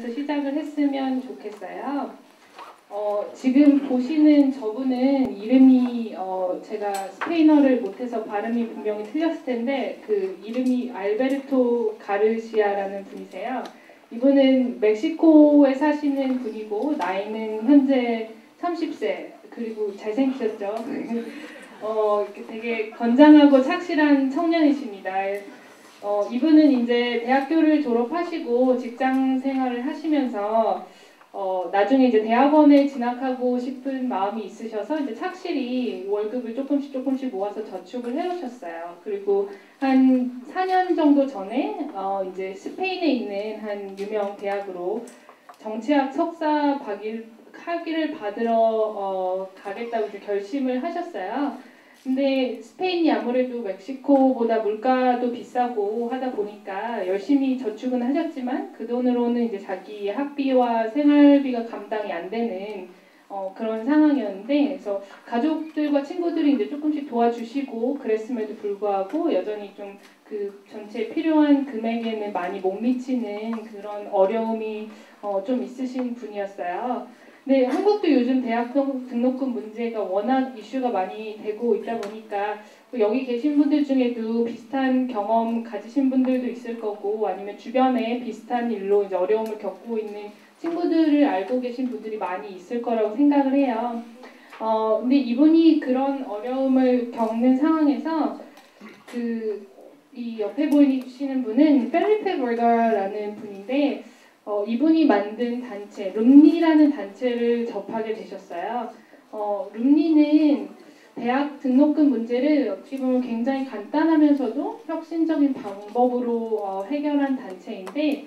시작을 했으면 좋겠어요. 지금 보시는 저분은 이름이 제가 스페인어를 못해서 발음이 분명히 틀렸을 텐데 그 이름이 알베르토 가르시아라는 분이세요. 이분은 멕시코에 사시는 분이고 나이는 현재 30세 그리고 잘생기셨죠. 되게 건장하고 착실한 청년이십니다. 이분은 이제 대학교를 졸업하시고 직장 생활을 하시면서 나중에 이제 대학원에 진학하고 싶은 마음이 있으셔서 이제 착실히 월급을 조금씩 모아서 저축을 해오셨어요. 그리고 한 4년 정도 전에 이제 스페인에 있는 한 유명 대학으로 정치학 석사 학위를 받으러 가겠다고 이제 결심을 하셨어요. 근데 스페인이 아무래도 멕시코보다 물가도 비싸고 하다 보니까 열심히 저축은 하셨지만 그 돈으로는 이제 자기 학비와 생활비가 감당이 안 되는 그런 상황이었는데, 그래서 가족들과 친구들이 이제 조금씩 도와주시고 그랬음에도 불구하고 여전히 좀 그 전체 필요한 금액에는 많이 못 미치는 그런 어려움이 좀 있으신 분이었어요. 네, 한국도 요즘 대학 등록금 문제가 워낙 이슈가 많이 되고 있다 보니까 여기 계신 분들 중에도 비슷한 경험 가지신 분들도 있을 거고 아니면 주변에 비슷한 일로 이제 어려움을 겪고 있는 친구들을 알고 계신 분들이 많이 있을 거라고 생각을 해요. 근데 이분이 그런 어려움을 겪는 상황에서 이 옆에 보이시는 분은 펠리페 벌가라는 분인데 이분이 만든 단체, 룸니라는 단체를 접하게 되셨어요. 룸니는 대학 등록금 문제를 어떻게 보면 굉장히 간단하면서도 혁신적인 방법으로 해결한 단체인데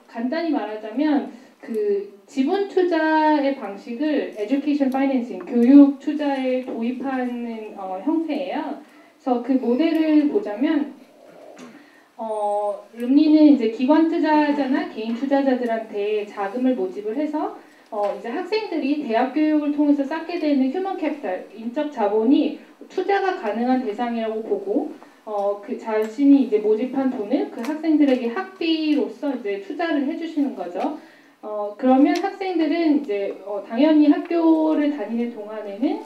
간단히 말하자면 그 지분 투자의 방식을 education financing, 교육 투자에 도입하는 형태예요. 그래서 그 모델을 보자면 룸니는 이제 기관 투자자나 개인 투자자들한테 자금을 모집을 해서 이제 학생들이 대학 교육을 통해서 쌓게 되는 휴먼 캐피탈, 인적 자본이 투자가 가능한 대상이라고 보고 그 자신이 이제 모집한 돈을 그 학생들에게 학비로서 이제 투자를 해주시는 거죠. 그러면 학생들은 이제 당연히 학교를 다니는 동안에는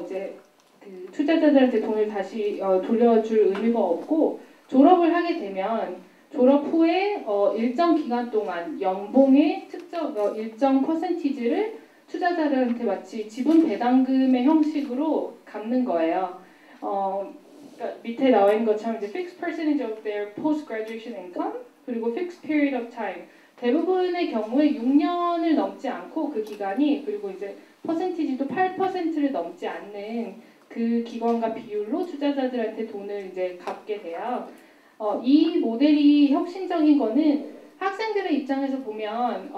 이제 그 투자자들한테 돈을 다시 돌려줄 의미가 없고 졸업을 하게 되면 졸업 후에 일정 기간 동안 연봉의 특정 일정 퍼센티지를 투자자들한테 마치 지분 배당금의 형식으로 갚는 거예요. 그러니까 밑에 나와 있는 것처럼 이제 fixed percentage of their post-graduation income 그리고 fixed period of time. 대부분의 경우에 6년을 넘지 않고 그 기간이 그리고 이제 퍼센티지도 8%를 넘지 않는 그 기관과 비율로 투자자들한테 돈을 이제 갚게 돼요. 이 모델이 혁신적인 거는 학생들의 입장에서 보면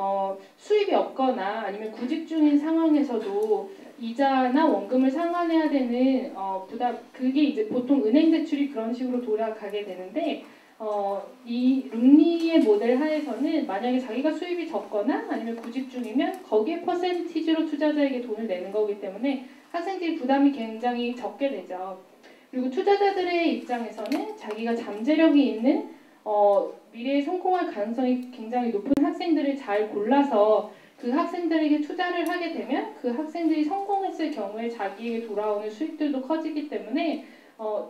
수입이 없거나 아니면 구직 중인 상황에서도 이자나 원금을 상환해야 되는 부담, 그게 이제 보통 은행 대출이 그런 식으로 돌아가게 되는데 이 룸니의 모델 하에서는 만약에 자기가 수입이 적거나 아니면 구직 중이면 거기에 퍼센티지로 투자자에게 돈을 내는 거기 때문에 학생들이 부담이 굉장히 적게 되죠. 그리고 투자자들의 입장에서는 자기가 잠재력이 있는 미래에 성공할 가능성이 굉장히 높은 학생들을 잘 골라서 그 학생들에게 투자를 하게 되면 그 학생들이 성공했을 경우에 자기에게 돌아오는 수익들도 커지기 때문에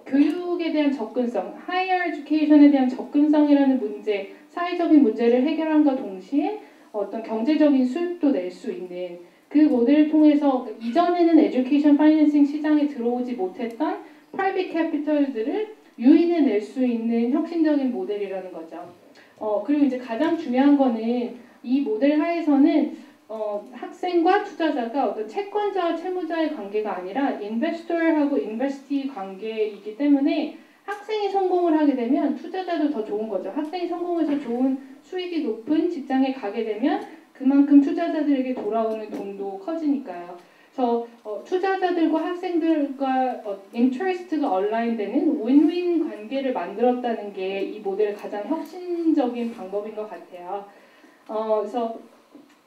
교육에 대한 접근성, higher education에 대한 접근성이라는 문제, 사회적인 문제를 해결함과 동시에 어떤 경제적인 수익도 낼 수 있는 그 모델을 통해서 이전에는 에듀케이션 파이낸싱 시장에 들어오지 못했던 프라이빗 캐피털들을 유인해낼 수 있는 혁신적인 모델이라는 거죠. 그리고 이제 가장 중요한 거는 이 모델 하에서는 학생과 투자자가 어떤 채권자와 채무자의 관계가 아니라 인베스터하고 인베스티 관계이기 때문에 학생이 성공을 하게 되면 투자자도 더 좋은 거죠. 학생이 성공해서 좋은 수익이 높은 직장에 가게 되면 그만큼 투자자들에게 돌아오는 돈도 커지니까요. 그래서 투자자들과 학생들과 인터레스트가 얼라인되는 윈윈 관계를 만들었다는 게 이 모델의 가장 혁신적인 방법인 것 같아요. 그래서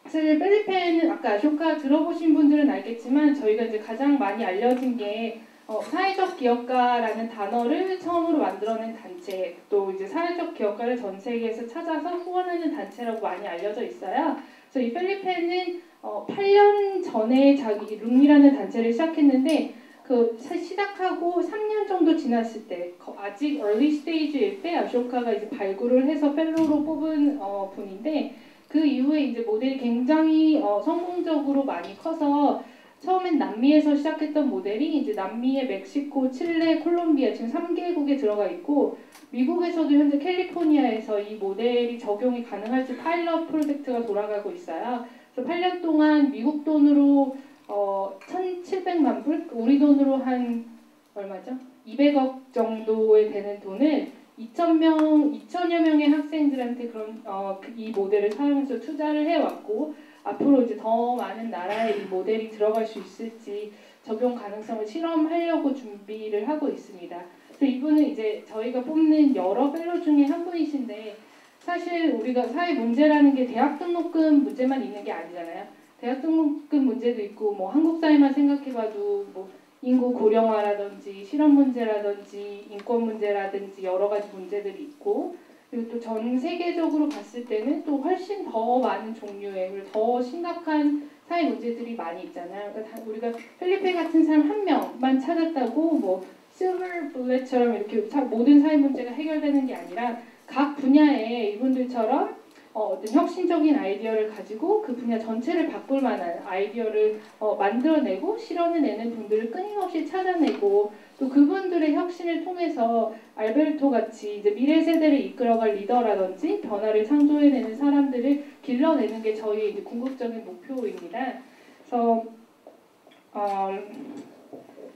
사실 펠리페는 아까 아쇼카 들어보신 분들은 알겠지만 저희가 이제 가장 많이 알려진 게 사회적 기업가라는 단어를 처음으로 만들어낸 단체, 또 이제 사회적 기업가를 전 세계에서 찾아서 후원하는 단체라고 많이 알려져 있어요. 그래서 이 펠리페는 8년 전에 자기 룸이라는 단체를 시작했는데 그 시작하고 3년 정도 지났을 때 아직 early stage일 때 아쇼카가 이제 발굴을 해서 펠로로 뽑은 분인데 그 이후에 이제 모델이 굉장히 성공적으로 많이 커서 처음엔 남미에서 시작했던 모델이 이제 남미의 멕시코, 칠레, 콜롬비아 지금 3개국에 들어가 있고 미국에서도 현재 캘리포니아에서 이 모델이 적용이 가능할지 파일럿 프로젝트가 돌아가고 있어요. 그래서 8년 동안 미국 돈으로 1,700만 불, 우리 돈으로 한 얼마죠? 200억 정도에 되는 돈을 2,000여 명의 학생들한테 이 모델을 사용해서 투자를 해왔고 앞으로 이제 더 많은 나라에 이 모델이 들어갈 수 있을지 적용 가능성을 실험하려고 준비를 하고 있습니다. 그래서 이분은 이제 저희가 뽑는 여러 펠로 중에 한 분이신데 사실 우리가 사회 문제라는 게 대학 등록금 문제만 있는 게 아니잖아요. 대학 등록금 문제도 있고 뭐 한국 사회만 생각해봐도 뭐 인구 고령화라든지 실업 문제라든지 인권 문제라든지 여러 가지 문제들이 있고 그리고 또 전 세계적으로 봤을 때는 또 훨씬 더 많은 종류의 그리고 더 심각한 사회 문제들이 많이 있잖아요. 그러니까 우리가 펠리페 같은 사람 한 명만 찾았다고 뭐 실버 블렛처럼 이렇게 모든 사회 문제가 해결되는 게 아니라 각 분야에 이분들처럼 어떤 혁신적인 아이디어를 가지고 그 분야 전체를 바꿀 만한 아이디어를 만들어내고 실현해내는 분들을 끊임없이 찾아내고 또 그분들의 혁신을 통해서 알베르토 같이 이제 미래 세대를 이끌어갈 리더라든지 변화를 창조해내는 사람들을 길러내는 게 저희의 이제 궁극적인 목표입니다. 그래서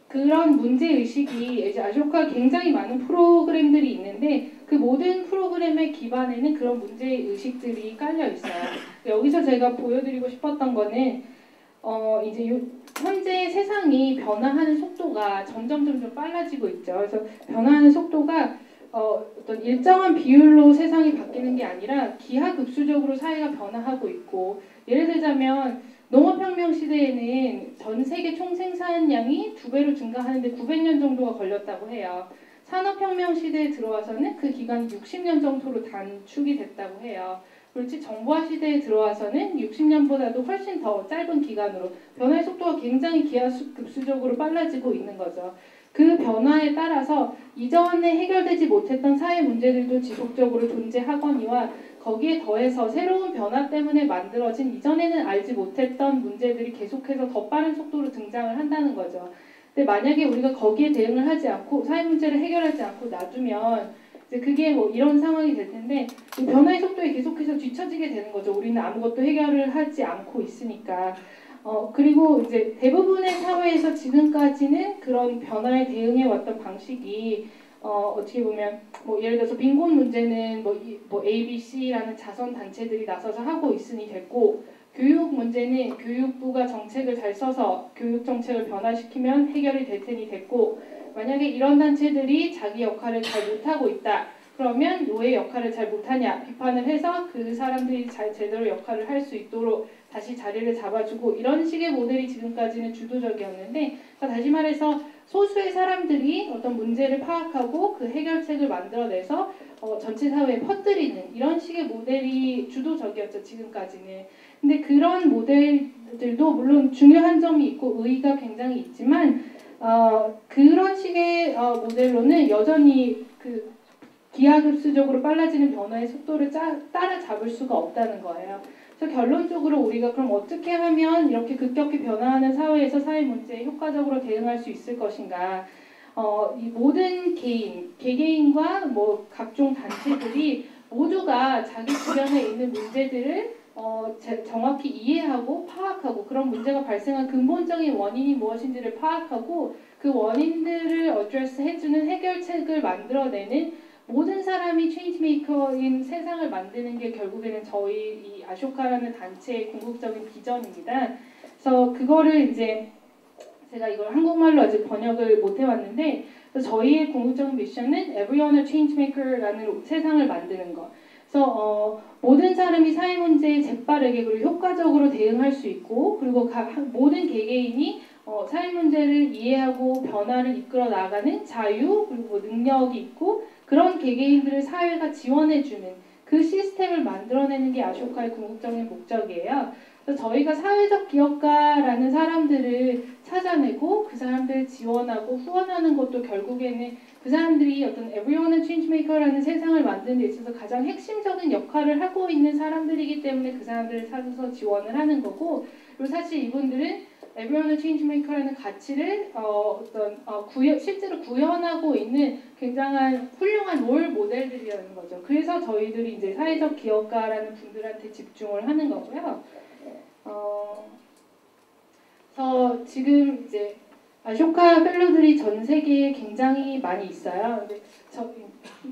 그런 문제의식이 이제 아쇼카 굉장히 많은 프로그램들이 있는데 그 모든 프로그램의 기반에는 그런 문제의식들이 깔려 있어요. 여기서 제가 보여드리고 싶었던 거는 이제 현재 세상이 변화하는 속도가 점점 빨라지고 있죠. 그래서 변화하는 속도가 어떤 일정한 비율로 세상이 바뀌는 게 아니라 기하급수적으로 사회가 변화하고 있고 예를 들자면 농업혁명 시대에는 전 세계 총생산량이 2배로 증가하는데 900년 정도가 걸렸다고 해요. 산업혁명 시대에 들어와서는 그 기간이 60년 정도로 단축이 됐다고 해요. 그렇지 정보화 시대에 들어와서는 60년보다도 훨씬 더 짧은 기간으로 변화의 속도가 굉장히 기하급수적으로 빨라지고 있는 거죠. 그 변화에 따라서 이전에 해결되지 못했던 사회 문제들도 지속적으로 존재하거니와 거기에 더해서 새로운 변화 때문에 만들어진 이전에는 알지 못했던 문제들이 계속해서 더 빠른 속도로 등장을 한다는 거죠. 근데 만약에 우리가 거기에 대응을 하지 않고 사회 문제를 해결하지 않고 놔두면 이제 그게 뭐 이런 상황이 될 텐데 이 변화의 속도에 계속해서 뒤처지게 되는 거죠. 우리는 아무것도 해결을 하지 않고 있으니까. 그리고 이제 대부분의 사회에서 지금까지는 그런 변화에 대응해 왔던 방식이 어떻게 보면 뭐 예를 들어서 빈곤 문제는 뭐 ABC라는 자선 단체들이 나서서 하고 있으니 됐고 교육 문제는 교육부가 정책을 잘 써서 교육 정책을 변화시키면 해결이 될 테니 됐고 만약에 이런 단체들이 자기 역할을 잘 못하고 있다. 그러면 왜 역할을 잘 못하냐 비판을 해서 그 사람들이 잘 제대로 역할을 할 수 있도록 다시 자리를 잡아주고 이런 식의 모델이 지금까지는 주도적이었는데 그러니까 다시 말해서 소수의 사람들이 어떤 문제를 파악하고 그 해결책을 만들어내서 전체 사회에 퍼뜨리는 이런 식의 모델이 주도적이었죠 지금까지는. 근데 그런 모델들도 물론 중요한 점이 있고 의의가 굉장히 있지만 그런 식의 모델로는 여전히 그 기하급수적으로 빨라지는 변화의 속도를 따라잡을 수가 없다는 거예요. 그래서 결론적으로 우리가 그럼 어떻게 하면 이렇게 급격히 변화하는 사회에서 사회 문제에 효과적으로 대응할 수 있을 것인가? 이 모든 개개인과 뭐 각종 단체들이 모두가 자기 주변에 있는 문제들을 정확히 이해하고 파악하고 그런 문제가 발생한 근본적인 원인이 무엇인지를 파악하고 그 원인들을 어드레스 해주는 해결책을 만들어내는 모든 사람이 체인지메이커인 세상을 만드는 게 결국에는 저희 이 아쇼카라는 단체의 궁극적인 비전입니다. 그래서 그거를 이제 제가 이걸 한국말로 아직 번역을 못 해왔는데 저희의 궁극적인 미션은 Everyone a Changemaker라는 세상을 만드는 것. 그래서 모든 사람이 사회 문제에 재빠르게 그리고 효과적으로 대응할 수 있고 그리고 모든 개개인이 사회 문제를 이해하고 변화를 이끌어 나가는 자유 그리고 능력이 있고 그런 개개인들을 사회가 지원해주는 그 시스템을 만들어내는 게 아쇼카의 궁극적인 목적이에요. 그래서 저희가 사회적 기업가라는 사람들을 찾아내고 그 사람들을 지원하고 후원하는 것도 결국에는 그 사람들이 어떤 Everyone a Changemaker라는 세상을 만드는 데 있어서 가장 핵심적인 역할을 하고 있는 사람들이기 때문에 그 사람들을 찾아서 지원을 하는 거고 그리고 사실 이분들은 Everyone a Changemaker라는 가치를 실제로 구현하고 있는 굉장한 훌륭한 롤 모델들이라는 거죠. 그래서 저희들이 이제 사회적 기업가라는 분들한테 집중을 하는 거고요. 그래서 지금 이제 아쇼카 펠로들이 전 세계에 굉장히 많이 있어요. 근데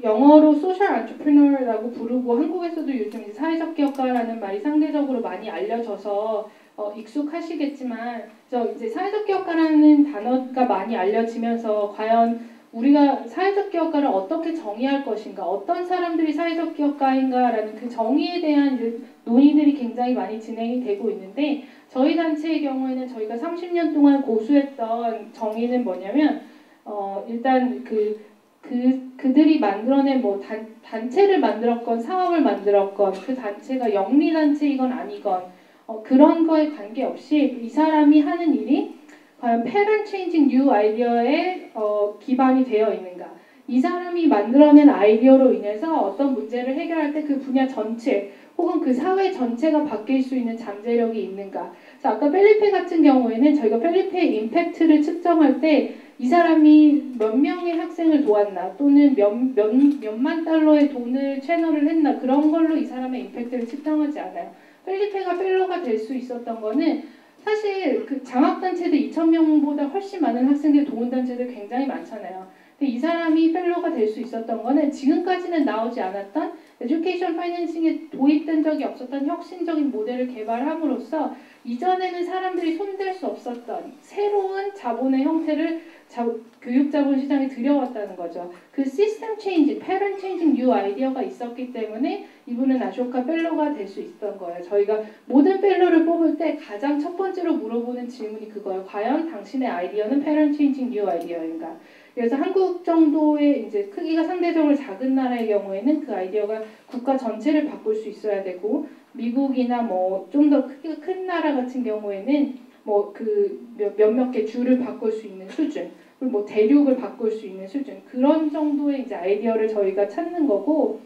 영어로 소셜 안트레프너라고 부르고 한국에서도 요즘 이제 사회적 기업가라는 말이 상대적으로 많이 알려져서 익숙하시겠지만 이제 사회적 기업가라는 단어가 많이 알려지면서 과연 우리가 사회적 기업가를 어떻게 정의할 것인가, 어떤 사람들이 사회적 기업가인가라는 그 정의에 대한 이제 논의들이 굉장히 많이 진행이 되고 있는데 저희 단체의 경우에는 저희가 30년 동안 고수했던 정의는 뭐냐면 일단 그들이 만들어낸 단체를 만들었건 사업을 만들었건 그 단체가 영리 단체이건 아니건 그런 거에 관계없이 이 사람이 하는 일이 과연 패런 체인징 뉴 아이디어에 기반이 되어 있는가, 이 사람이 만들어낸 아이디어로 인해서 어떤 문제를 해결할 때 그 분야 전체 혹은 그 사회 전체가 바뀔 수 있는 잠재력이 있는가. 그래서 아까 펠리페 같은 경우에는 저희가 펠리페의 임팩트를 측정할 때 이 사람이 몇 명의 학생을 도왔나 또는 몇만 달러의 돈을 채널을 했나 그런 걸로 이 사람의 임팩트를 측정하지 않아요. 펠리페가 펠로가 될 수 있었던 거는 사실 그 장학단체도 2,000명보다 훨씬 많은 학생들 도움단체도 굉장히 많잖아요. 근데 이 사람이 펠로가 될 수 있었던 거는 지금까지는 나오지 않았던 에듀케이션 파이낸싱에 도입된 적이 없었던 혁신적인 모델을 개발함으로써 이전에는 사람들이 손댈 수 없었던 새로운 자본의 형태를 교육자본 시장에 들여왔다는 거죠. 그 시스템 체인지, 패런 체인징 뉴 아이디어가 있었기 때문에 이분은 아쇼카 펠로가 될 수 있었던 거예요. 저희가 모든 펠로를 뽑을 때 가장 첫 번째로 물어보는 질문이 그거예요. 과연 당신의 아이디어는 패런 체인징 뉴 아이디어인가? 그래서 한국 정도의 이제 크기가 상대적으로 작은 나라의 경우에는 그 아이디어가 국가 전체를 바꿀 수 있어야 되고 미국이나 좀 더 크기가 큰 나라 같은 경우에는 몇몇 개 주를 바꿀 수 있는 수준, 그리고 대륙을 바꿀 수 있는 수준, 그런 정도의 이제 아이디어를 저희가 찾는 거고,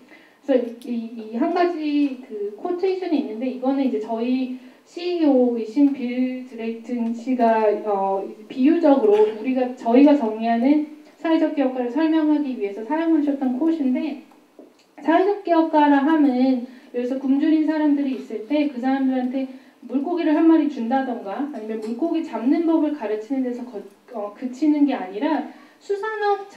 그래서 이 한 가지 그 코테이션이 있는데 이거는 이제 저희 CEO이신 빌 드레이튼 씨가 비유적으로 저희가 정의하는 사회적 기업가를 설명하기 위해서 사용하셨던 콧인데, 사회적 기업가라 함은 여기서 굶주린 사람들이 있을 때 그 사람들한테 물고기를 한 마리 준다던가 아니면 물고기 잡는 법을 가르치는 데서 그치는 게 아니라 수산업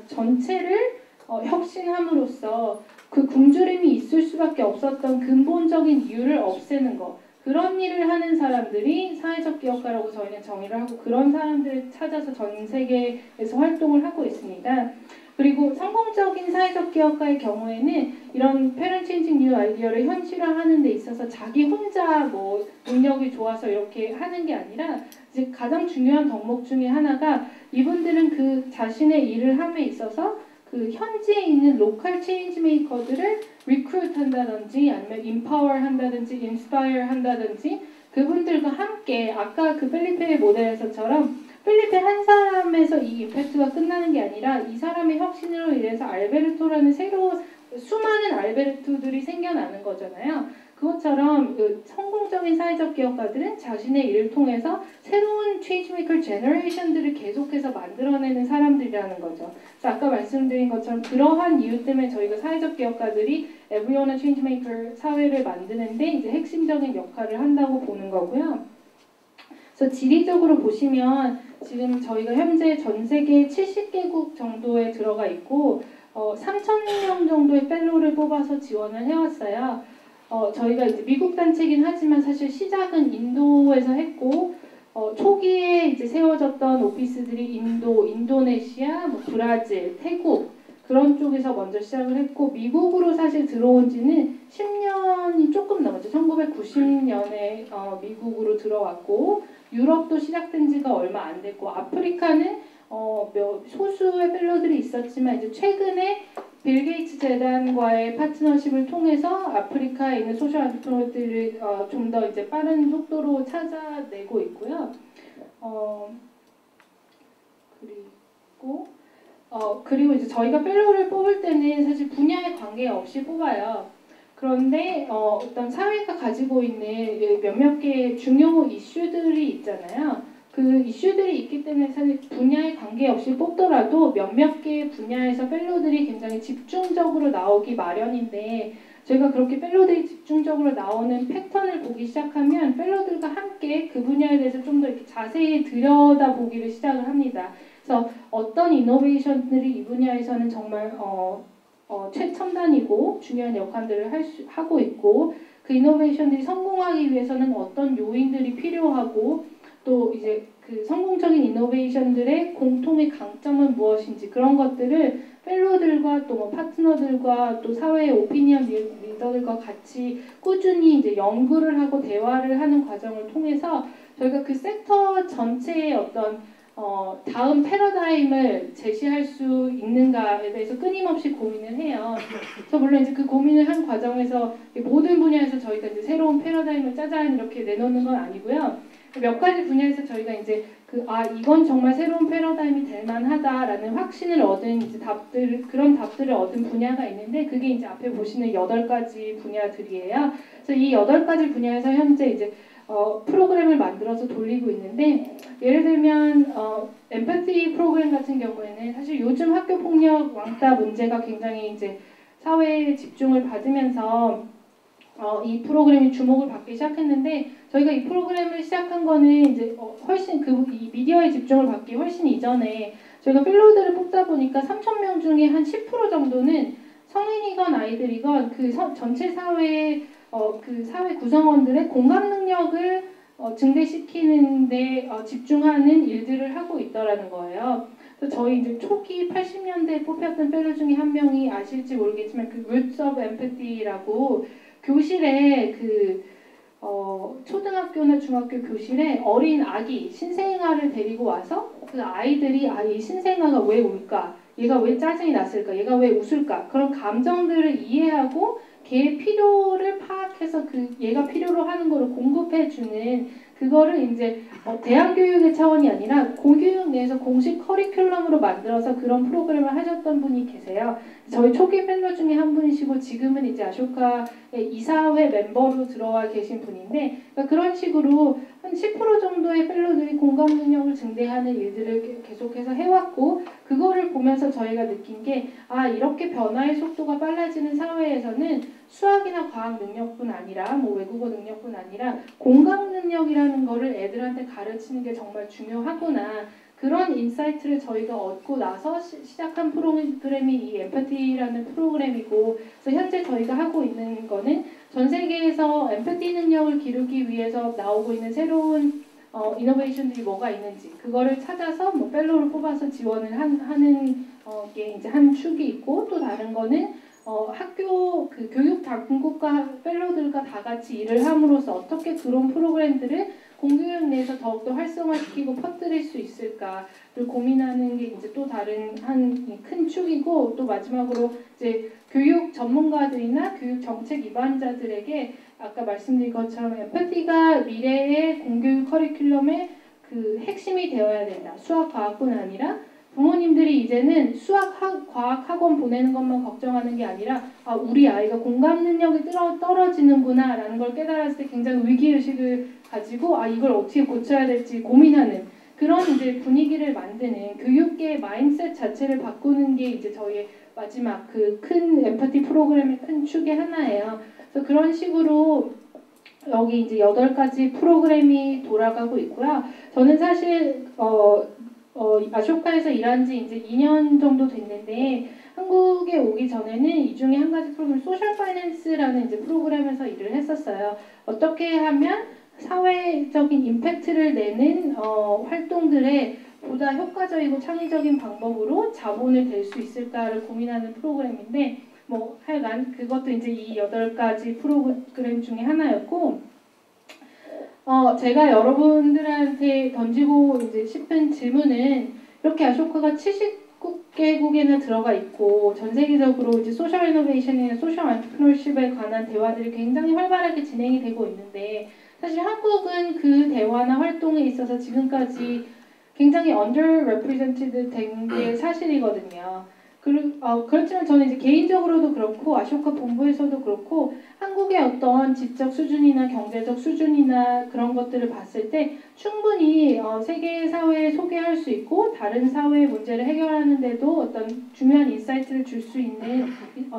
전체를 혁신함으로써 그 굶주림이 있을 수밖에 없었던 근본적인 이유를 없애는 것, 그런 일을 하는 사람들이 사회적 기업가라고 저희는 정의를 하고 그런 사람들을 찾아서 전 세계에서 활동을 하고 있습니다. 그리고 성공적인 사회적 기업가의 경우에는 이런 패런 체인징 뉴 아이디어를 현실화하는 데 있어서 자기 혼자 능력이 좋아서 이렇게 하는 게 아니라 이제 가장 중요한 덕목 중에 하나가 이분들은 그 자신의 일을 함에 있어서 그 현지에 있는 로컬 체인지 메이커들을 리크루트 한다든지 아니면 임파워 한다든지 인스파이어 한다든지 그분들과 함께 아까 그 펠리페의 모델에서처럼 펠리페 한 사람에서 이 임팩트가 끝나는 게 아니라 이 사람의 혁신으로 인해서 알베르토라는 새로운 수많은 알베르토들이 생겨나는 거잖아요. 그것처럼 성공적인 사회적 기업가들은 자신의 일을 통해서 새로운 체인지메이커 제너레이션들을 계속해서 만들어내는 사람들이라는 거죠. 그래서 아까 말씀드린 것처럼 그러한 이유 때문에 저희가 사회적 기업가들이 Everyone a Changemaker 사회를 만드는데 이제 핵심적인 역할을 한다고 보는 거고요. 그래서 지리적으로 보시면 지금 저희가 현재 전 세계 70개국 정도에 들어가 있고 3,000명 정도의 펠로를 뽑아서 지원을 해왔어요. 저희가 이제 미국 단체긴 하지만 사실 시작은 인도에서 했고 초기에 이제 세워졌던 오피스들이 인도, 인도네시아, 브라질, 태국, 그런 쪽에서 먼저 시작을 했고 미국으로 사실 들어온 지는 10년이 조금 넘었죠. 1990년에 미국으로 들어왔고 유럽도 시작된 지가 얼마 안 됐고 아프리카는 소수의 펠로들이 있었지만 이제 최근에 빌 게이츠 재단과의 파트너십을 통해서 아프리카에 있는 소셜 안트로포들을 좀 더 이제 빠른 속도로 찾아내고 있고요. 그리고 이제 저희가 펠로를 뽑을 때는 사실 분야에 관계없이 뽑아요. 그런데 어떤 사회가 가지고 있는 몇몇 개의 중요 이슈들이 있잖아요. 그 이슈들이 있기 때문에 사실 분야에 관계없이 뽑더라도 몇몇 개의 분야에서 펠로들이 굉장히 집중적으로 나오기 마련인데 저희가 그렇게 펠로들이 집중적으로 나오는 패턴을 보기 시작하면 펠로들과 함께 그 분야에 대해서 좀 더 이렇게 자세히 들여다보기를 시작을 합니다. 그래서 어떤 이노베이션들이 이 분야에서는 정말 최첨단이고 중요한 역할들을 하고 있고 그 이노베이션들이 성공하기 위해서는 어떤 요인들이 필요하고 또 이제 그 성공적인 이노베이션들의 공통의 강점은 무엇인지 그런 것들을 펠로들과 또 뭐 파트너들과 또 사회의 오피니언 리더들과 같이 꾸준히 이제 연구를 하고 대화를 하는 과정을 통해서 저희가 그 섹터 전체의 어떤 다음 패러다임을 제시할 수 있는가에 대해서 끊임없이 고민을 해요. 그래서 물론 이제 그 고민을 한 과정에서 모든 분야에서 저희가 이제 새로운 패러다임을 짜잔 이렇게 내놓는 건 아니고요. 몇 가지 분야에서 저희가 이제 이건 정말 새로운 패러다임이 될 만하다라는 확신을 얻은 이제 그런 답들을 얻은 분야가 있는데 그게 이제 앞에 보시는 8가지 분야들이에요. 그래서 이 8가지 분야에서 현재 이제 프로그램을 만들어서 돌리고 있는데 예를 들면 엠파티 프로그램 같은 경우에는 사실 요즘 학교 폭력 왕따 문제가 굉장히 이제 사회에 집중을 받으면서 이 프로그램이 주목을 받기 시작했는데 저희가 이 프로그램을 시작한 거는 이제 훨씬 이 미디어에 집중을 받기 훨씬 이전에 저희가 펠로우들을 뽑다 보니까 3,000명 중에 한 10% 정도는 성인이건 아이들이건 그 전체 사회의 그 사회 구성원들의 공감 능력을 증대시키는데 집중하는 일들을 하고 있더라는 거예요. 그래서 저희 이제 초기 80년대에 뽑혔던 펠로 중에 한 명이 아실지 모르겠지만 그 Roots of Empathy라고 교실에 초등학교나 중학교 교실에 어린 아기 신생아를 데리고 와서 그 아이들이 이 신생아가 왜 울까? 얘가 왜 짜증이 났을까? 얘가 왜 웃을까? 그런 감정들을 이해하고 걔의 필요를 파악해서 얘가 필요로 하는 거를 공급해주는 그거를 이제 대학 교육의 차원이 아니라 고교육 내에서 공식 커리큘럼으로 만들어서 그런 프로그램을 하셨던 분이 계세요. 저희 초기 펠로 중에 한 분이시고 지금은 이제 아쇼카의 이사회 멤버로 들어와 계신 분인데 그러니까 그런 식으로 한 10% 정도의 펠로들이 공감 능력을 증대하는 일들을 계속해서 해왔고 그거를 보면서 저희가 느낀 게 이렇게 변화의 속도가 빨라지는 사회에서는 수학이나 과학 능력뿐 아니라 뭐 외국어 능력뿐 아니라 공감 능력이라는 거를 애들한테 가르치는 게 정말 중요하구나. 그런 인사이트를 저희가 얻고 나서 시작한 프로그램이 이 엠파티라는 프로그램이고 그래서 현재 저희가 하고 있는 거는 전 세계에서 엠파티 능력을 기르기 위해서 나오고 있는 새로운 이노베이션들이 뭐가 있는지 그거를 찾아서 뭐 펠로를 뽑아서 지원을 하는 게 이제 한 축이 있고 또 다른 거는 학교 그 교육 당국과 펠로들과 다 같이 일을 함으로써 어떻게 그런 프로그램들을 공교육 내에서 더욱더 활성화시키고 퍼뜨릴 수 있을까를 고민하는 게 이제 또 다른 한 큰 축이고 또 마지막으로 이제 교육 전문가들이나 교육 정책 입안자들에게 아까 말씀드린 것처럼 엠파티가 미래의 공교육 커리큘럼의 그 핵심이 되어야 된다. 수학 과학뿐 아니라 부모님들이 이제는 과학 학원 보내는 것만 걱정하는 게 아니라 우리 아이가 공감 능력이 떨어지는구나 라는 걸 깨달았을 때 굉장히 위기의식을 가지고 이걸 어떻게 고쳐야 될지 고민하는 그런 이제 분위기를 만드는 교육계의 마인드셋 자체를 바꾸는 게 이제 저희의 마지막 그 큰 엠파티 프로그램의 큰 축의 하나예요. 그래서 그런 식으로 여기 이제 8가지 프로그램이 돌아가고 있고요. 저는 사실 아쇼카에서 일한 지 이제 2년 정도 됐는데 한국에 오기 전에는 이 중에 한 가지 프로그램 소셜 파이낸스라는 이제 프로그램에서 일을 했었어요. 어떻게 하면 사회적인 임팩트를 내는 활동들에 보다 효과적이고 창의적인 방법으로 자본을 댈 수 있을까를 고민하는 프로그램인데 뭐 하여간 그것도 이제 이 8가지 프로그램 중에 하나였고 제가 여러분들한테 던지고 이제 싶은 질문은 이렇게 아쇼카가 79개국에나 들어가 있고 전 세계적으로 이제 소셜 이노베이션이나 소셜 엔터프리너십에 관한 대화들이 굉장히 활발하게 진행이 되고 있는데 사실 한국은 그 대화나 활동에 있어서 지금까지 굉장히 underrepresented 된 게 사실이거든요. 그렇지만 저는 이제 개인적으로도 그렇고 아쇼카 본부에서도 그렇고 한국의 어떤 지적 수준이나 경제적 수준이나 그런 것들을 봤을 때 충분히 세계 사회에 소개할 수 있고 다른 사회의 문제를 해결하는 데도 어떤 중요한 인사이트를 줄 수 있는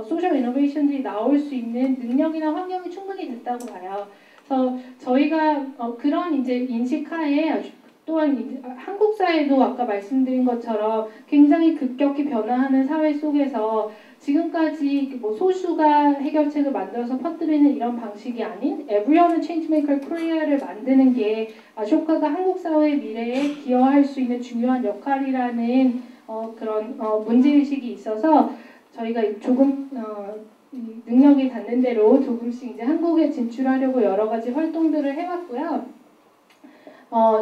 소셜 이노베이션들이 나올 수 있는 능력이나 환경이 충분히 됐다고 봐요. 그래서 저희가 그런 이제 인식하에 또한 한국 사회도 아까 말씀드린 것처럼 굉장히 급격히 변화하는 사회 속에서 지금까지 뭐 소수가 해결책을 만들어서 퍼뜨리는 이런 방식이 아닌 Everyone a Changemaker Korea를 만드는 게 아쇼카가 한국 사회의 미래에 기여할 수 있는 중요한 역할이라는 그런 문제의식이 있어서 저희가 조금 능력이 닿는 대로 조금씩 이제 한국에 진출하려고 여러 가지 활동들을 해왔고요.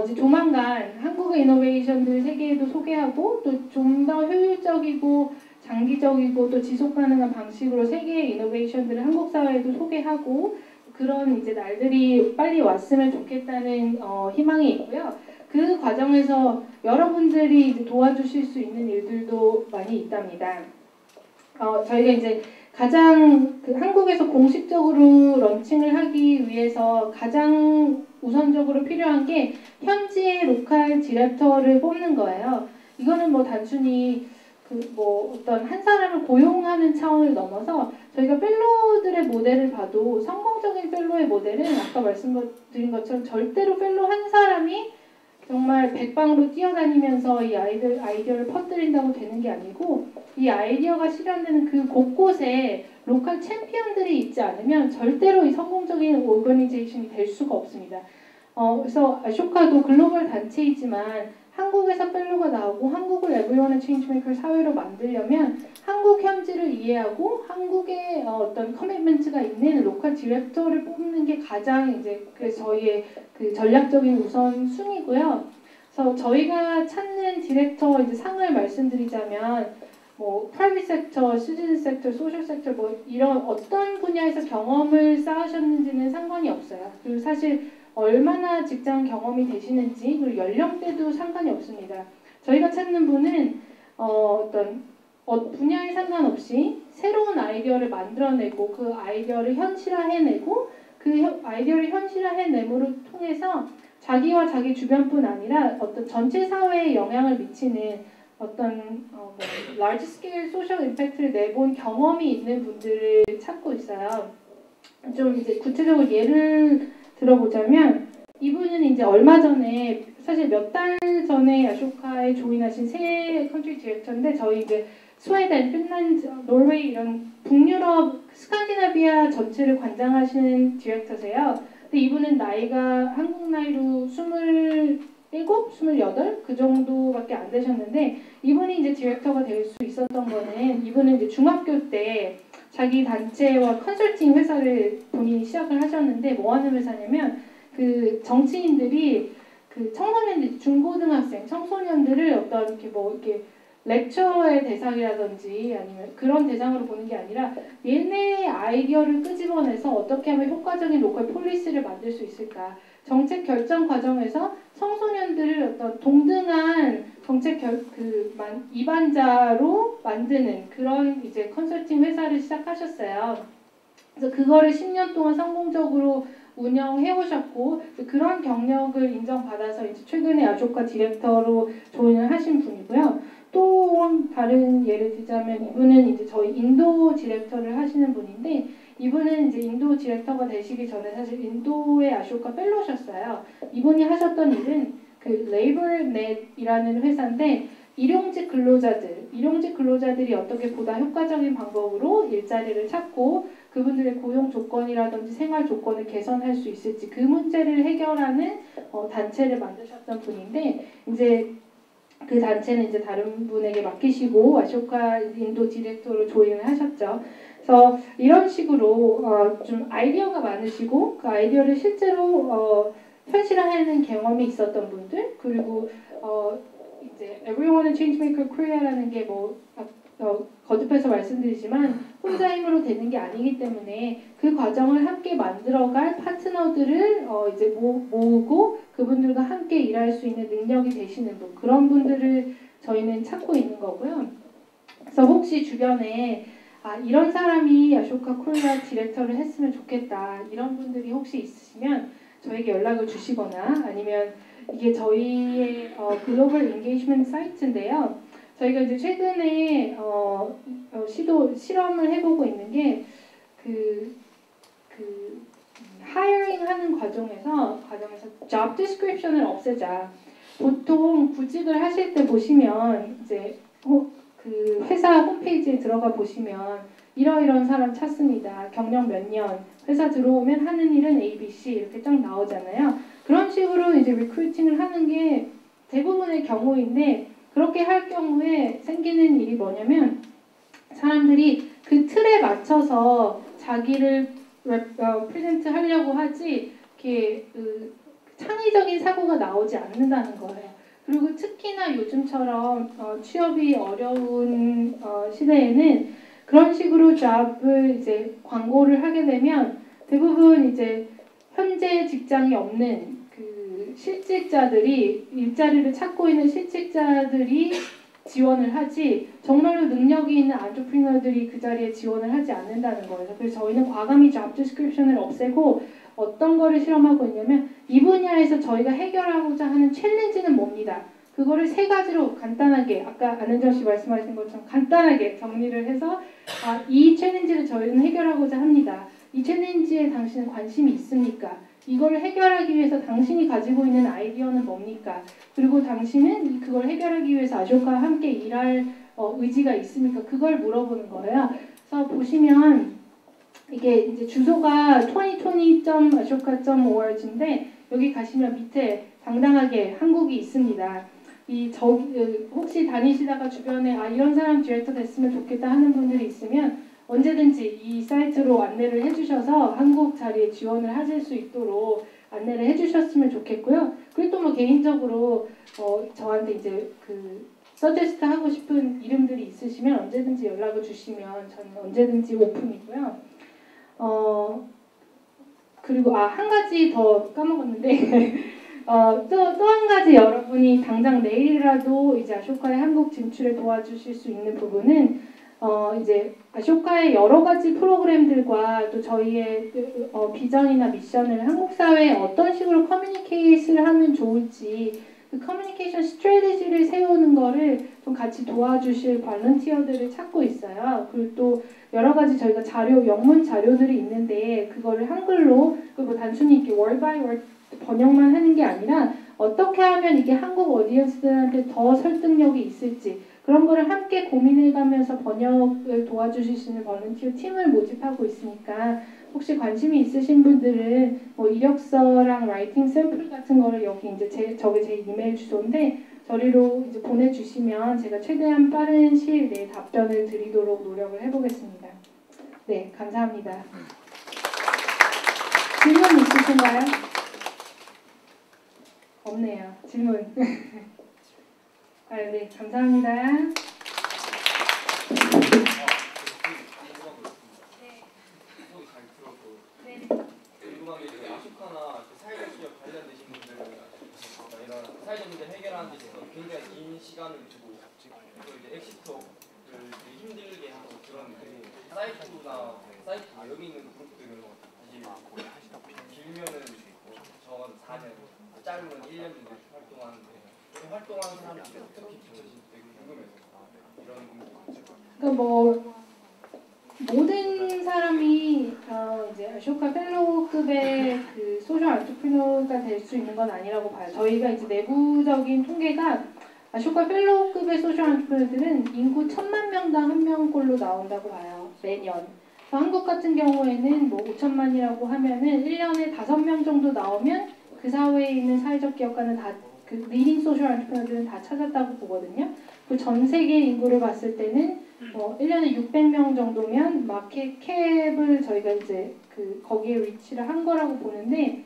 이제 조만간 한국의 이노베이션들 세계에도 소개하고 또 좀 더 효율적이고 장기적이고 또 지속 가능한 방식으로 세계의 이노베이션들을 한국 사회에도 소개하고 그런 이제 날들이 빨리 왔으면 좋겠다는 희망이 있고요. 그 과정에서 여러분들이 이제 도와주실 수 있는 일들도 많이 있답니다. 저희가 이제 가장 한국에서 공식적으로 런칭을 하기 위해서 가장 우선적으로 필요한 게 현지의 로컬 디렉터를 뽑는 거예요. 이거는 뭐 단순히 뭐 어떤 한 사람을 고용하는 차원을 넘어서 저희가 펠로들의 모델을 봐도 성공적인 펠로의 모델은 아까 말씀드린 것처럼 절대로 펠로 한 사람이 정말 백방으로 뛰어다니면서 이 아이디어를 퍼뜨린다고 되는 게 아니고 이 아이디어가 실현되는 그 곳곳에 로컬 챔피언들이 있지 않으면 절대로 이 성공적인 오거니제이션이 될 수가 없습니다. 그래서 아쇼카도 글로벌 단체이지만 한국에서 펠로가 나오고 한국을 Everyone a Changemaker 사회로 만들려면 한국 현지를 이해하고 한국의 어떤 커미트먼트가 있는 로컬 디렉터를 뽑는 게 가장 이제 저희의 그 전략적인 우선순위고요. 그래서 저희가 찾는 디렉터 이제 상을 말씀드리자면 뭐 프라이빗 섹터, 시즌 섹터, 소셜 섹터 뭐 이런 어떤 분야에서 경험을 쌓으셨는지는 상관이 없어요. 그리고 사실 얼마나 직장 경험이 되시는지 그리고 연령대도 상관이 없습니다. 저희가 찾는 분은 어떤 분야에 상관없이 새로운 아이디어를 만들어내고 그 아이디어를 현실화해내고 그 아이디어를 현실화해냄으로 통해서 자기와 자기 주변뿐 아니라 어떤 전체 사회에 영향을 미치는 어떤 large scale social impact를 내본 경험이 있는 분들을 찾고 있어요. 좀 이제 구체적으로 예를 들어보자면 이분은 이제 얼마 전에 사실 몇 달 전에 아쇼카에 조인하신 새 컨트리 디렉터인데 저희 이제 스웨덴, 핀란드, 노르웨이 이런 북유럽, 스칸디나비아 전체를 관장하시는 디렉터세요. 근데 이분은 나이가 한국 나이로 27, 28? 그 정도밖에 안 되셨는데 이분이 이제 디렉터가 될 수 있었던 거는 이분은 이제 중학교 때 자기 단체와 컨설팅 회사를 본인이 시작을 하셨는데 뭐 하는 회사냐면 그 정치인들이 그 청소년들, 중고등학생, 청소년들을 어떤 이렇게 렉처의 대상이라든지 아니면 그런 대상으로 보는 게 아니라 얘네의 아이디어를 끄집어내서 어떻게 하면 효과적인 로컬 폴리시를 만들 수 있을까. 정책 결정 과정에서 청소년들을 어떤 동등한 정책 입안자로 만드는 그런 이제 컨설팅 회사를 시작하셨어요. 그래서 그거를 10년 동안 성공적으로 운영해 오셨고 그런 경력을 인정받아서 이제 최근에 아쇼카 디렉터로 조인을 하신 분이고요. 또 다른 예를 들자면 이분은 이제 저희 인도 디렉터를 하시는 분인데 이분은 이제 인도 디렉터가 되시기 전에 사실 인도의 아쇼카 펠로셨어요. 이분이 하셨던 일은 그 레이버넷이라는 회사인데 일용직 근로자들이 어떻게 보다 효과적인 방법으로 일자리를 찾고 그분들의 고용 조건이라든지 생활 조건을 개선할 수 있을지 그 문제를 해결하는 단체를 만드셨던 분인데 이제 그 단체는 이제 다른 분에게 맡기시고 아쇼카 인도 디렉터로 조인을 하셨죠. 그래서 이런 식으로 좀 아이디어가 많으시고 그 아이디어를 실제로 현실화하는 경험이 있었던 분들, 그리고 이제 Everyone in Changemaker Korea라는 게 거듭해서 말씀드리지만 혼자 힘으로 되는 게 아니기 때문에 그 과정을 함께 만들어갈 파트너들을 이제 모으고 그분들과 함께 일할 수 있는 능력이 되시는 분, 그런 분들을 저희는 찾고 있는 거고요. 그래서 혹시 주변에 이런 사람이 아쇼카 코리아 디렉터를 했으면 좋겠다, 이런 분들이 혹시 있으시면 저에게 연락을 주시거나, 아니면 이게 저희의 글로벌 인게이지먼트 사이트인데요. 저희가 이제 최근에 실험을 해보고 있는 게 하이어링 하는 과정에서 job description을 없애자. 보통 구직을 하실 때 보시면 이제 그 회사 홈페이지에 들어가 보시면 이러이러한 사람 찾습니다. 경력 몇 년, 회사 들어오면 하는 일은 ABC 이렇게 쫙 나오잖아요. 그런 식으로 이제 리크루팅을 하는 게 대부분의 경우인데, 그렇게 할 경우에 생기는 일이 뭐냐면 사람들이 그 틀에 맞춰서 자기를 프레젠트 하려고 하지 이렇게 창의적인 사고가 나오지 않는다는 거예요. 그리고 특히나 요즘처럼 취업이 어려운 시대에는 그런 식으로 잡을 이제 광고를 하게 되면 대부분 이제 현재 직장이 없는 그 실직자들이, 일자리를 찾고 있는 실직자들이 지원을 하지 정말로 능력이 있는 안트프리너들이 그 자리에 지원을 하지 않는다는 거예요. 그래서 저희는 과감히 잡 디스크립션을 없애고 어떤 거를 실험하고 있냐면 이 분야에서 저희가 해결하고자 하는 챌린지는 뭡니다. 그거를 세 가지로 간단하게, 아까 안은정 씨 말씀하신 것처럼 간단하게 정리를 해서 이 챌린지를 저희는 해결하고자 합니다. 이 챌린지에 당신은 관심이 있습니까? 이걸 해결하기 위해서 당신이 가지고 있는 아이디어는 뭡니까? 그리고 당신은 그걸 해결하기 위해서 아쇼카와 함께 일할 의지가 있습니까? 그걸 물어보는 거예요. 그래서 보시면 이게 이제 주소가 2020.ashoka.org인데 여기 가시면 밑에 당당하게 한국이 있습니다. 혹시 다니시다가 주변에 이런 사람 디렉터 됐으면 좋겠다 하는 분들이 있으면 언제든지 이 사이트로 안내를 해주셔서 한국 자리에 지원을 하실 수 있도록 안내를 해주셨으면 좋겠고요. 그리고 또 뭐 개인적으로 저한테 이제 서제스트 하고 싶은 이름들이 있으시면 언제든지 연락을 주시면 저는 언제든지 오픈이고요. 그리고 한 가지 더 까먹었는데 또 한 가지 여러분이 당장 내일이라도 이제 아쇼카의 한국 진출에 도와주실 수 있는 부분은 이제 아쇼카의 여러 가지 프로그램들과 또 저희의 비전이나 미션을 한국 사회에 어떤 식으로 커뮤니케이션을 하면 좋을지 그 커뮤니케이션 스트래티지를 세우는 거를 좀 같이 도와주실 발런티어들을 찾고 있어요. 그리고 또 여러 가지 저희가 영문 자료들이 있는데 그거를 한글로 뭐 단순히 이렇게 월 바이 월 번역만 하는 게 아니라 어떻게 하면 이게 한국 오디언스들한테 더 설득력이 있을지 그런 거를 함께 고민해가면서 번역을 도와주실 수 있는 볼런티어 팀을 모집하고 있으니까 혹시 관심이 있으신 분들은 뭐 이력서랑 라이팅 샘플 같은 거를 여기 이제 저게 제 이메일 주소인데 저리로 이제 보내주시면 제가 최대한 빠른 시일 내에 답변을 드리도록 노력을 해보겠습니다. 네, 감사합니다. 질문 있으신가요? 없네요. 질문. 네, 감사합니다. 궁금한 게 아쇼카나 사회적 기업 관련되신 분들 이런 사회적 문제 해결하는 데 있어서 굉장히 긴 시간을 두고 또 이제 엑시트를 힘들게 하고 그런데 사이트 여기 있는 그룹들은 사실 길면은 적어도 4년, 짧으면 1년 정도 활동하는데 활동하는 사람들이 어떻게 정해진지 되게 궁금해서 이런 그러니까 모든 사람이 이제 아쇼카 펠로우급의 그 소셜 안트프리너가 될 수 있는 건 아니라고 봐요. 저희가 이제 내부적인 통계가 아쇼카 펠로우급의 소셜 안트프리너들은 인구 1000만 명당 1명꼴로 나온다고 봐요. 매년. 한국 같은 경우에는 뭐 5천만이라고 하면은 1년에 5명 정도 나오면 그 사회에 있는 사회적 기업가는 다 그 리딩 소셜 엔터프레너들은 다 찾았다고 보거든요. 그 전 세계 인구를 봤을 때는 1년에 600명 정도면 마켓 캡을 저희가 이제 그 거기에 위치를 한 거라고 보는데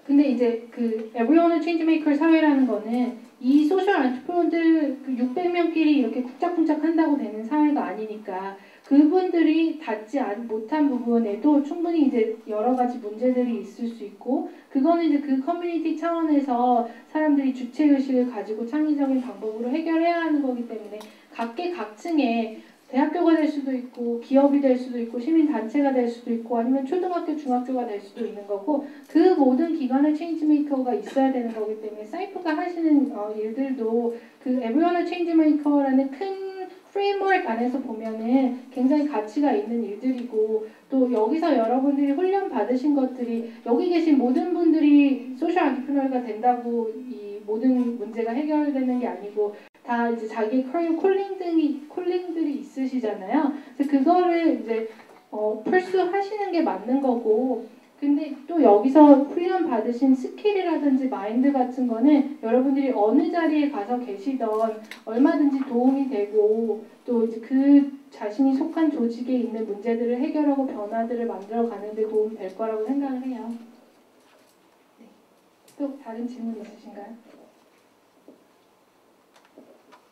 근데 이제 그 Everyone Changemaker 사회라는 거는 이 소셜 엔터프레너들 그 600명끼리 이렇게 쿵짝쿵짝 한다고 되는 사회가 아니니까 그분들이 닿지 못한 부분에도 충분히 이제 여러 가지 문제들이 있을 수 있고 그거는 이제 그 커뮤니티 차원에서 사람들이 주체의식을 가지고 창의적인 방법으로 해결해야 하는 거기 때문에 각계각층의 대학교가 될 수도 있고 기업이 될 수도 있고 시민단체가 될 수도 있고 아니면 초등학교, 중학교가 될 수도 있는 거고 그 모든 기관에 체인지메이커가 있어야 되는 거기 때문에 사이프가 하시는 일들도 그 Everyone Changemaker라는 큰 프레임워크 안에서 보면은 굉장히 가치가 있는 일들이고 또 여기서 여러분들이 훈련 받으신 것들이 여기 계신 모든 분들이 소셜 엔터프레너가 된다고 이 모든 문제가 해결되는 게 아니고 다 이제 자기 콜링들이 있으시잖아요. 그래서 그거를 이제 풀수하시는 게 맞는 거고 근데 또 여기서 훈련 받으신 스킬이라든지 마인드 같은 거는 여러분들이 어느 자리에 가서 계시던 얼마든지 도움이 되고 또 이제 그 자신이 속한 조직에 있는 문제들을 해결하고 변화들을 만들어 가는 데 도움이 될 거라고 생각을 해요. 네. 또 다른 질문 있으신가요?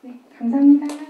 네, 감사합니다.